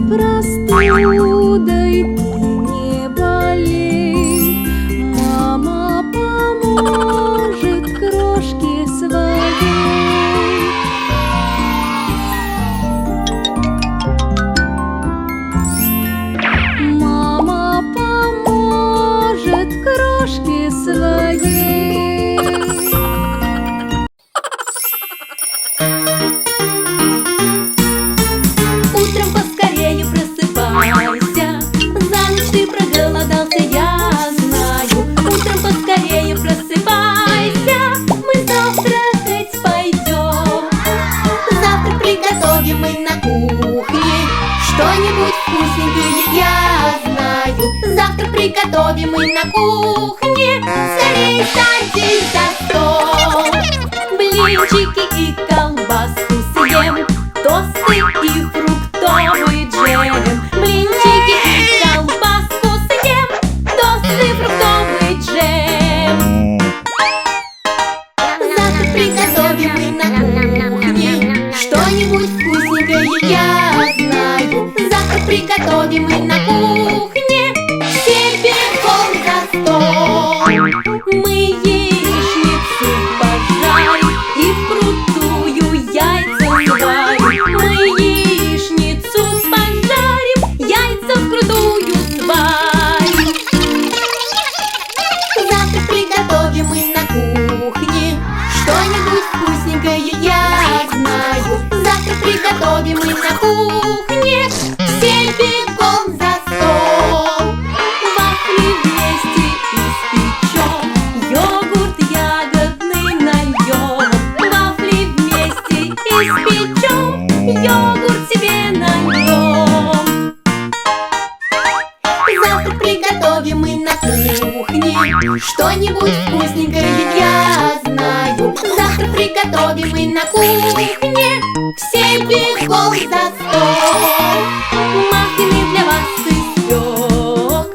простудой ты не болей. Мама поможет крошке своей. Мама поможет крошке своей. Утром поскорее просыпайся, за ночь ты проголодался, я знаю. Утром поскорее просыпайся, мы завтракать пойдем. Завтрак приготовим мы на кухне, что-нибудь вкусненькое, я знаю. Завтрак приготовим мы на кухне, скорей садись за стол. Блинчики и колбаску съем, тосты и фруктовый джем. Блинчики и колбаску съем, тосты, фруктовый джем. Завтрак приготовим мы на кухне, что-нибудь вкусненькое, я знаю. Завтрак приготовим мы на кухне, все бегом за стол. Мы яичницу пожарим и вкрутую яйца сварим. Мы яичницу пожарим, яйца вкрутую сварим. Завтрак приготовим мы на кухне, что-нибудь вкусненькое, я знаю. Завтрак приготовим мы на кухне, все бегом за стол. Вафли вместе испечем, йогурт ягодный нальем. Вафли вместе испечем, йогурт себе нальем. Завтрак приготовим мы на кухне, что-нибудь вкусненькое, я знаю. Завтрак приготовим мы на кухне, все бегом за стол. Маффины для вас испек,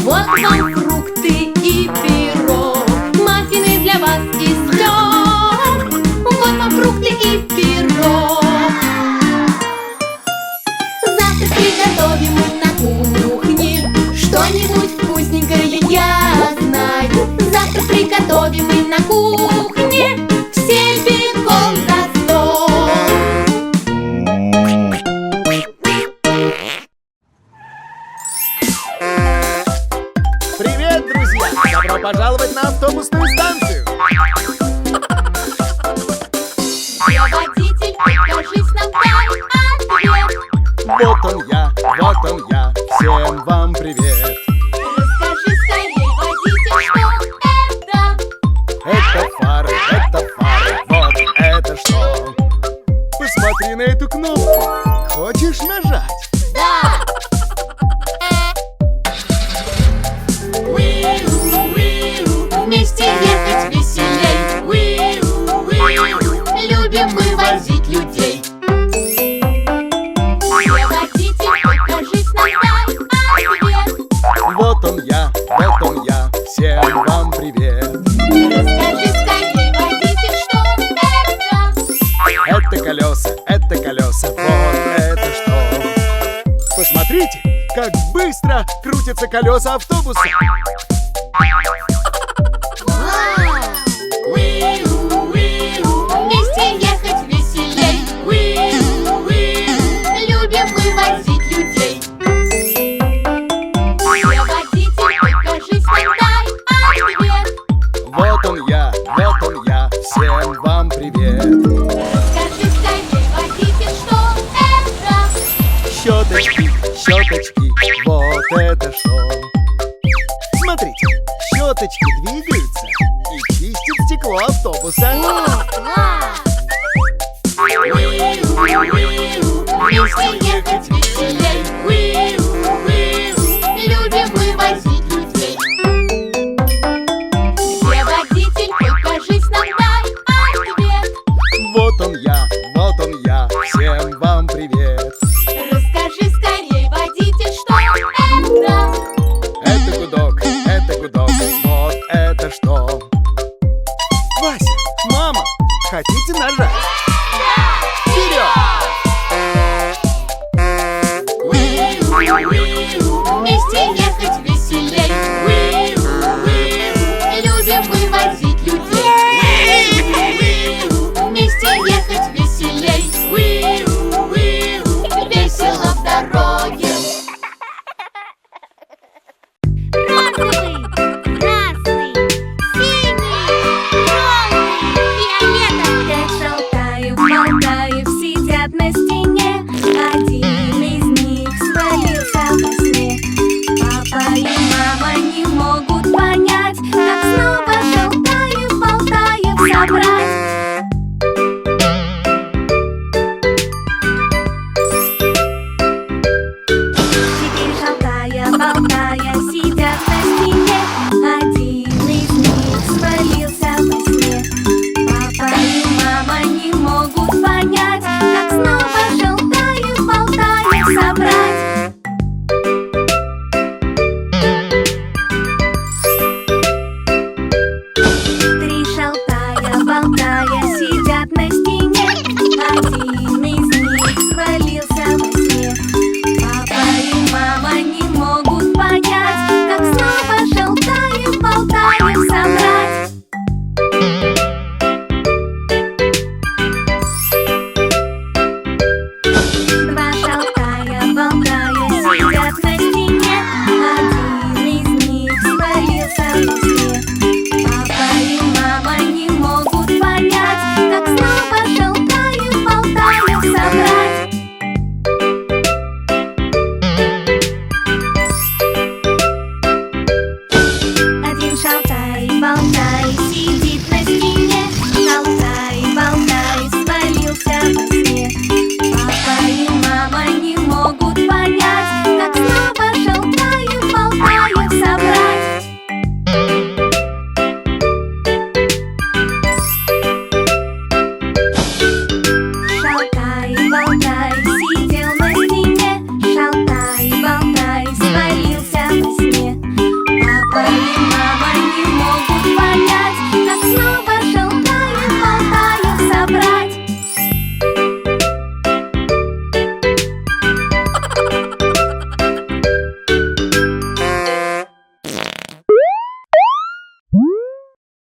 вот вам фрукты и пирог. Маффины для вас испек, вот вам фрукты и пирог. Завтрак приготовим мы на кухне, что-нибудь вкусненькое, я знаю. Завтрак приготовим мы на кухне, все бегом за стол. Привет, друзья! Добро пожаловать на автобусную станцию! Я водитель, покажись нам дай ответ. Вот он я, всем вам привет! Расскажи скорее, водитель, что это? Это фары, вот это что? Посмотри на эту кнопку! Хочешь нажать? Да! Вместе ехать веселей. Любим мы возить людей. Я водитель, покажись нам дай ответ. Вот он я, всем вам привет! Расскажи скорее, водитель, что это? Это колеса, вот это что? Посмотрите, как быстро крутятся колеса автобуса! Вместе ехать веселей. Любим мы возить людей. Я водитель, покажись нам дай ответ. Вот он я, всем вам привет! Расскажи скорее, водитель, что это? Щеточки, вот это что? Смотрите, щеточки двигаются и чистят стекло автобуса. Вместе ехать веселей. Любим мы возить людей. Я водитель, покажись нам дай ответ. Вот он я, всем вам привет!